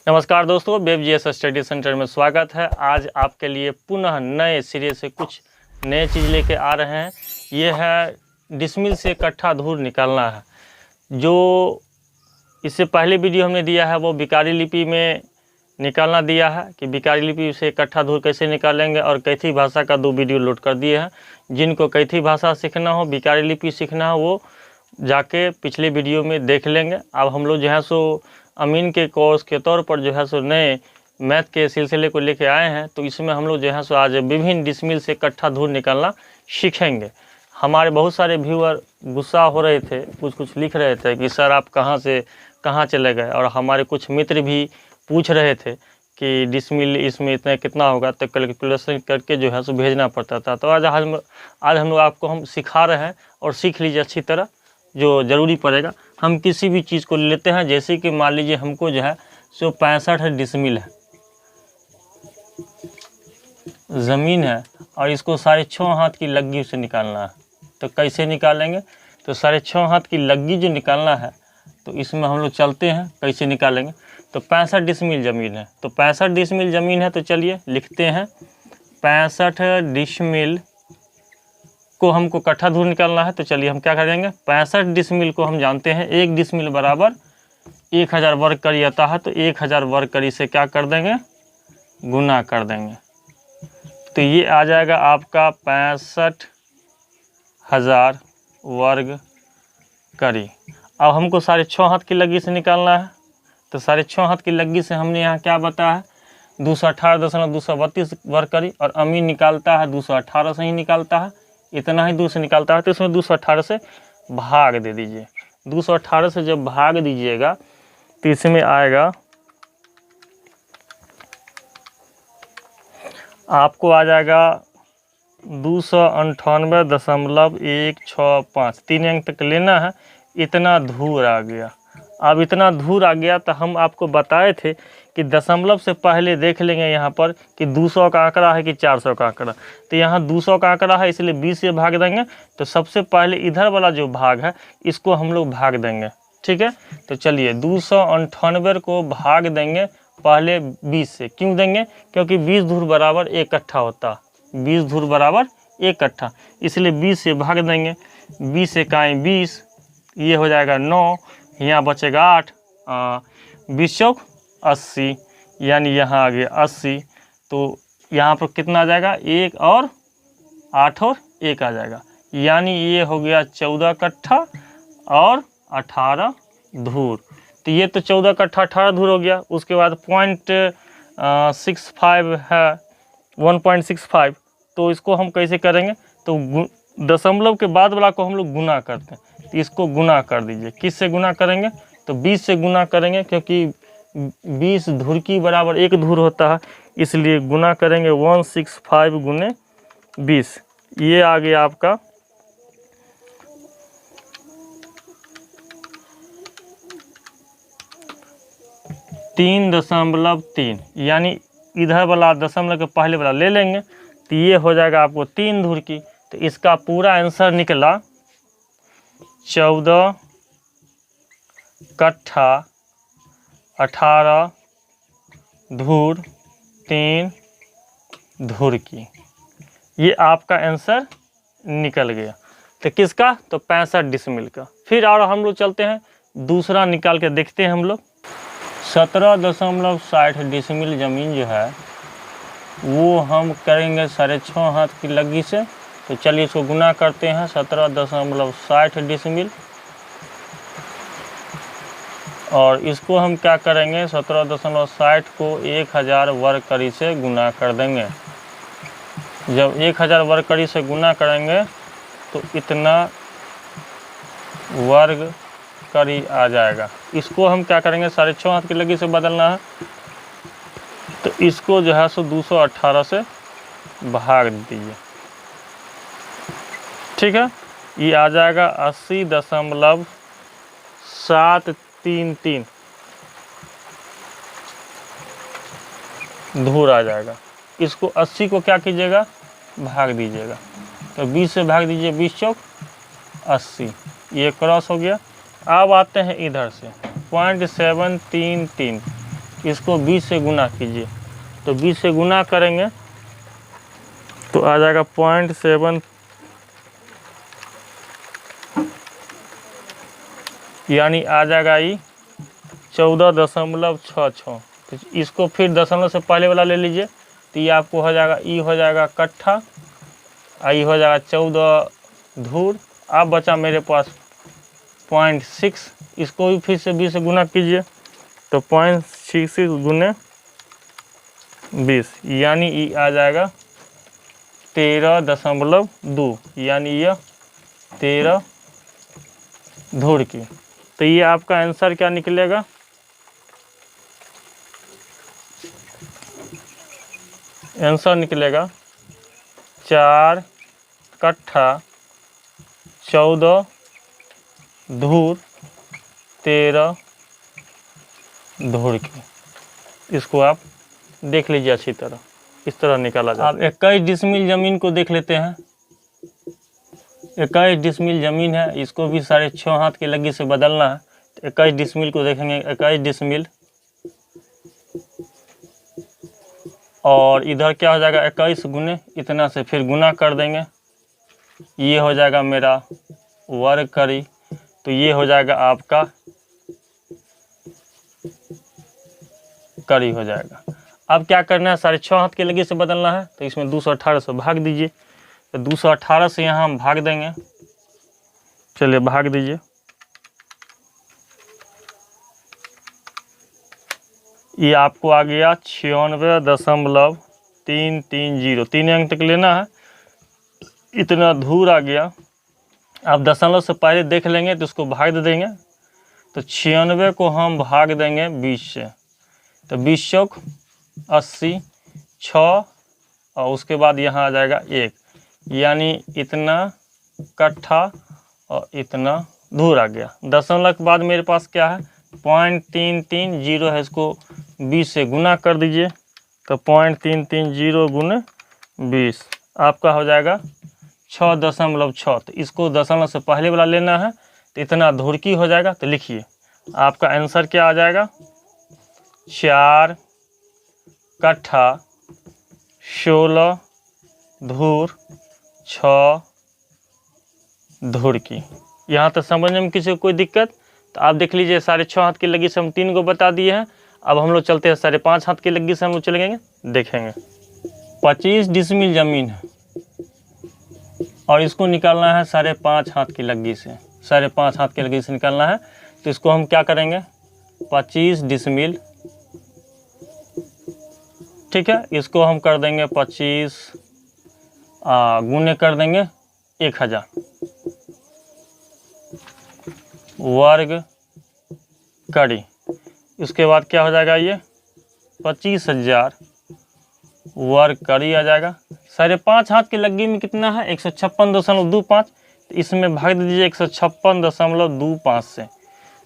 नमस्कार दोस्तों, web GS study centre में स्वागत है। आज आपके लिए पुनः नए सिरे से कुछ नए चीज़ लेके आ रहे हैं। ये है डिसमिल से कट्ठा धूर निकालना है। जो इससे पहले वीडियो हमने दिया है वो बिकारी लिपि में निकालना दिया है कि बिकारी लिपि से कट्ठा धूर कैसे निकालेंगे, और कैथी भाषा का 2 वीडियो लोड कर दिए हैं। जिनको कैथी भाषा सीखना हो, बिकारी लिपि सीखना हो, वो जाके पिछले वीडियो में देख लेंगे। अब हम लोग जो है सो अमीन के कोर्स के तौर पर जो है सो नए मैथ के सिलसिले को लेके आए हैं। तो इसमें हम लोग जो है सो आज विभिन्न डिसमिल से कट्ठा धूर निकालना सीखेंगे। हमारे बहुत सारे व्यूअर गुस्सा हो रहे थे, कुछ लिख रहे थे कि सर आप कहाँ से कहाँ चले गए, और हमारे कुछ मित्र भी पूछ रहे थे कि डिसमिल इसमें इतना कितना होगा, तो कैलकुलेशन करके जो है सो भेजना पड़ता था। तो आज हम लोग आपको हम सिखा रहे हैं, और सीख लीजिए अच्छी तरह, जो ज़रूरी पड़ेगा। हम किसी भी चीज़ को लेते हैं, जैसे कि मान लीजिए हमको जो है सो 65 डिसमिल है ज़मीन है, और इसको 6.5 हाथ की लग्गी से निकालना है। तो कैसे निकालेंगे? तो 6.5 हाथ की लग्गी जो निकालना है, तो इसमें हम लोग चलते हैं कैसे निकालेंगे। तो 65 डिसमिल ज़मीन है, तो 65 डिसमिल ज़मीन है, तो चलिए लिखते हैं 65 डिसमिल को हमको कट्ठा धूर निकालना है। तो चलिए हम क्या करेंगे, 65 डिसमिल को हम जानते हैं 1 डिसमिल बराबर 1000 वर्ग करी आता है। तो 1000 वर्ग करी से क्या कर देंगे, गुना कर देंगे। तो ये आ जाएगा आपका 65,000 वर्ग करी। अब हमको 6.5 हाथ की लग्गी से निकालना है। तो 6.5 हाथ की लग्गी से हमने यहाँ क्या बताया है, 218.232 वर्ग करी, और अमीन निकालता है 218 से ही निकालता है, इतना ही दूर से निकालता है। तो इसमें 218 से भाग दे दीजिए। 218 से जब भाग दीजिएगा तो इसमें आएगा, आपको आ जाएगा 298.165। 3 अंक तक लेना है। इतना धूर आ गया। अब इतना धूर आ गया तो हम आपको बताए थे कि दशमलव से पहले देख लेंगे यहाँ पर कि 200 का आंकड़ा है कि 400 का आंकड़ा। तो यहाँ 200 का आंकड़ा है, इसलिए 20 से भाग देंगे। तो सबसे पहले इधर वाला जो भाग है इसको हम लोग भाग देंगे, ठीक है। तो चलिए 298 को भाग देंगे पहले 20 से। क्यों देंगे? क्योंकि 20 धूर बराबर 1 कट्ठा होता है। 20 धूर बराबर 1 कट्ठा, इसलिए 20 से भाग देंगे। 20 से काएँ 20, ये हो जाएगा 9, यहाँ बचेगा 8, 20 चौक 80, यानी यहाँ आ गया 80। तो यहाँ पर कितना आ जाएगा, 1 और 8 और 1 आ जाएगा, यानी ये हो गया 14 कट्ठा और 18 धूर। तो ये तो 14 कट्ठा 18 धूर हो गया। उसके बाद 0.65 है, 1.65। तो इसको हम कैसे करेंगे, तो दशमलव के बाद वाला को हम लोग गुना करते हैं। तो इसको गुना कर दीजिए। किस से गुना करेंगे? तो 20 से गुना करेंगे, क्योंकि 20 धूर की बराबर 1 धूर होता है, इसलिए गुना करेंगे 165 गुने 20। ये आ गया आपका 3.3, यानी इधर वाला दशमलव के पहले वाला ले लेंगे। तो ये हो जाएगा आपको 3 धूर की। तो इसका पूरा आंसर निकला 14 कट्ठा 18 धूर 3 धूर की। ये आपका आंसर निकल गया। तो किसका? तो 65 डिसमिल का। फिर और हम लोग चलते हैं, दूसरा निकाल के देखते हैं हम लोग। 17.60 डिसमिल ज़मीन जो है वो हम करेंगे 6.5 हाथ की लग्गी से। तो चलिए इसको गुना करते हैं। 17.60 डिसमिल, और इसको हम क्या करेंगे, 17.60 को 1000 वर्ग करी से गुना कर देंगे। जब 1000 वर्ग करी से गुना करेंगे तो इतना वर्ग करी आ जाएगा। इसको हम क्या करेंगे, 6.5 हाथ की लग्गी से बदलना है। तो इसको जो है सो 218 से भाग दीजिए, ठीक है। ये आ जाएगा 80.733 धूर आ जाएगा। इसको 80 को क्या कीजिएगा, भाग दीजिएगा। तो 20 से भाग दीजिए, 20 चौक 80, ये क्रॉस हो गया। अब आते हैं इधर से 0.733, इसको 20 से गुना कीजिए, तो 20 से गुना करेंगे तो आ जाएगा 0.7, यानी आ जाएगा ये 14.66। तो इसको फिर दशमलव से पहले वाला ले लीजिए, तो ये आपको हो जाएगा, ई हो जाएगा कट्ठा, आई हो जाएगा 14 धूर। अब बचा मेरे पास 0.6, इसको भी फिर से 20 से गुना कीजिए, तो 0.66 गुने 20, यानी ये आ जाएगा 13.2, यानी यह 13 धूर की। तो ये आपका आंसर क्या निकलेगा, आंसर निकलेगा 4 कट्ठा 14 धूर 13 धूर की। इसको आप देख लीजिए अच्छी तरह, इस तरह निकाला जाए। आप 21 डिसमिल ज़मीन को देख लेते हैं। 21 डिसमिल ज़मीन है, इसको भी 6.5 हाथ की लग्गी से बदलना है। तो 21 डिसमिल को देखेंगे, 21 डिसमिल, और इधर क्या हो जाएगा 21 गुने इतना से फिर गुना कर देंगे, ये हो जाएगा मेरा वर्ग करी, तो ये हो जाएगा आपका करी हो जाएगा। अब क्या करना है, 6.5 हाथ के लगे से बदलना है, तो इसमें 218 से भाग दीजिए, तो 218 से यहाँ हम भाग देंगे। चलिए भाग दीजिए, ये आपको आ गया 96.330, 3 अंक तक लेना है, इतना धूर आ गया। आप दशमलव से पहले देख लेंगे तो उसको भाग दे देंगे, तो 96 को हम भाग देंगे 20 से, तो 20 चौक 80, 6 और उसके बाद यहाँ आ जाएगा 1, यानी इतना कट्ठा और इतना धूर आ गया। दशमलव के बाद मेरे पास क्या है 0.330 है, इसको 20 से गुना कर दीजिए, तो 0.330 गुने 20 आपका हो जाएगा 6.6। तो इसको दशमलव से पहले वाला लेना है, तो इतना धूर की हो जाएगा। तो लिखिए आपका आंसर क्या आ जाएगा, 4 कट्ठा 16 धूर 6 धूर की। यहाँ तक समझने में किसी को कोई दिक्कत? तो आप देख लीजिए 6.5 हाथ की लगी से हम 3 को बता दिए हैं। अब हम लोग चलते हैं 5.5 हाथ की लगी से हम लोग चलेंगे, देखेंगे। 25 डिसमिल ज़मीन है और इसको निकालना है 5.5 हाथ की लग्गी से, 5.5 हाथ की लग्गी से निकालना है। तो इसको हम क्या करेंगे, 25 डिसमिल, ठीक है, इसको हम कर देंगे 25 गुने कर देंगे 1000 वर्ग कड़ी। उसके बाद क्या हो जाएगा, ये 25,000 वर्ग कड़ी आ जाएगा। 5.5 हाथ की लग्गी में कितना है 156.25, तो इसमें भाग दीजिए 156.25 से,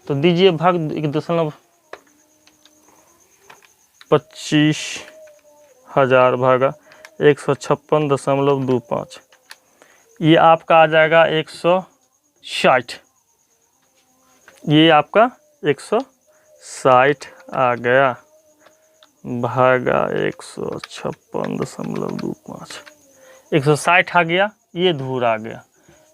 तो दीजिए भाग 1.25,000 भागा 156.25, ये आपका आ जाएगा 160, ये आपका 160 आ गया भागा 156.25, 160 आ गया, ये धूर आ गया,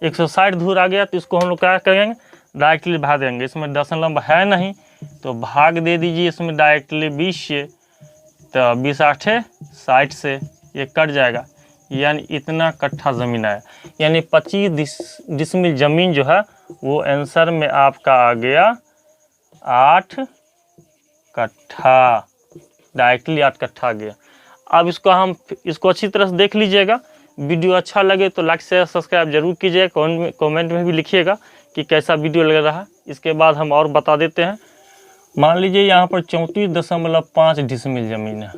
160 धूर आ गया। तो इसको हम लोग क्या करेंगे, डायरेक्टली भाग देंगे, इसमें दशमलव है नहीं तो भाग दे दीजिए इसमें डायरेक्टली 20 से, तो 20 8 60 से ये कट जाएगा, यानी इतना कट्ठा ज़मीन आया, यानी 25 डिसमिल ज़मीन जो है वो आंसर में आपका आ गया 8 कट्ठा, डायरेक्टली 8 कट्ठा आ गया। अब इसको अच्छी तरह से देख लीजिएगा। वीडियो अच्छा लगे तो लाइक शेयर सब्सक्राइब जरूर कीजिएगा, कमेंट में भी लिखिएगा कि कैसा वीडियो लग रहा है। इसके बाद हम और बता देते हैं। मान लीजिए यहाँ पर 34.5 डिसमिल ज़मीन है,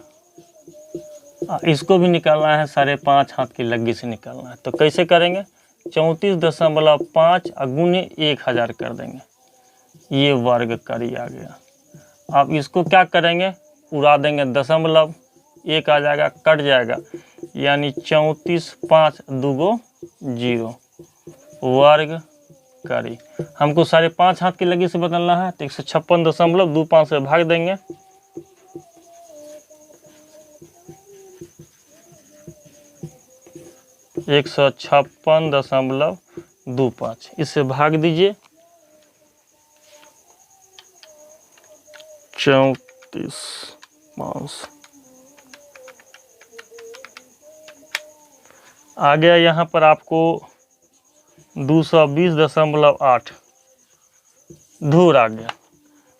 इसको भी निकालना है 5.5 हाथ की लग्गी से निकालना है। तो कैसे करेंगे, 34.5 गुने 1000 कर देंगे, ये वर्ग करी आ गया। अब इसको क्या करेंगे, उड़ा देंगे, दशमलव 1 आ जाएगा, कट जाएगा, यानी 34.5 2 0 वर्ग करी। हमको 5.5 हाथ की लगी से बदलना है, तो 156.25 से भाग देंगे, 156.25। इससे भाग दीजिए 34,500 आ गया। यहाँ पर आपको 220.8 धूर आ गया।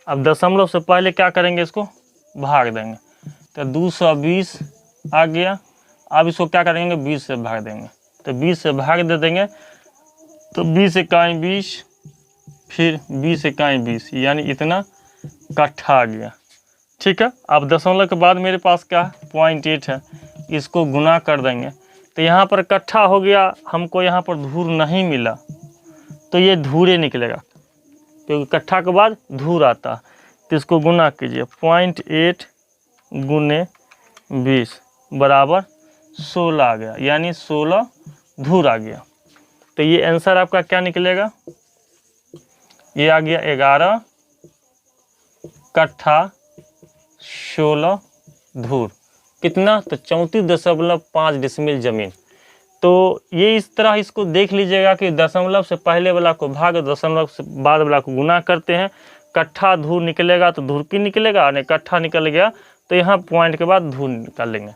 अब दशमलव से पहले क्या करेंगे, इसको भाग देंगे, तो 220 आ गया। अब इसको क्या करेंगे, 20 से भाग देंगे, तो 20 से भाग दे देंगे, तो 20 इकाई 20, फिर 20 इकाई 20, यानी इतना कट्ठा आ गया। ठीक है। अब दशमलव के बाद मेरे पास क्या है, 0.8 है, इसको गुना कर देंगे, तो यहाँ पर कट्ठा हो गया। हमको यहाँ पर धूर नहीं मिला, तो ये धूरे निकलेगा, क्योंकि कट्ठा के बाद धूर आता है। तो इसको गुना कीजिए, 0.8 गुने 20 बराबर 16 आ गया, यानी 16 धूर आ गया। तो ये आंसर आपका क्या निकलेगा, ये आ गया 11 कट्ठा 16 धूर। कितना, तो 34.5 डिसमिल जमीन। तो ये इस तरह इसको देख लीजिएगा कि दशमलव से पहले वाला को भाग, दशमलव से बाद वाला को गुना करते हैं, कट्ठा धूर निकलेगा तो धूर की निकलेगा, और कट्ठा निकल गया तो यहाँ पॉइंट के बाद धूर निकालेंगे।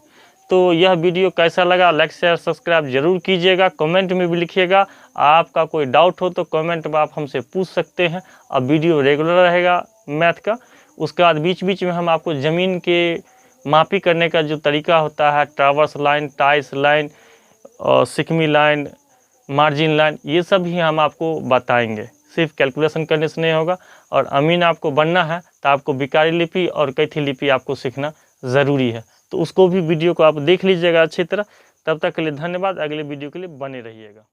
तो यह वीडियो कैसा लगा, लाइक शेयर सब्सक्राइब जरूर कीजिएगा, कमेंट में भी लिखिएगा। आपका कोई डाउट हो तो कमेंट में आप हमसे पूछ सकते हैं। अब वीडियो रेगुलर रहेगा मैथ का। उसके बाद बीच बीच में हम आपको ज़मीन के मापी करने का जो तरीका होता है, ट्रावर्स लाइन, टाइस लाइन और सिकमी लाइन, मार्जिन लाइन, ये सब ही हम आपको बताएंगे। सिर्फ कैलकुलेशन करने से नहीं होगा। और अमीन आपको बनना है तो आपको बिकारी लिपि और कैथी लिपि आपको सीखना ज़रूरी है। तो उसको भी वीडियो को आप देख लीजिएगा अच्छी तरह। तब तक के लिए धन्यवाद। अगले वीडियो के लिए बने रहिएगा।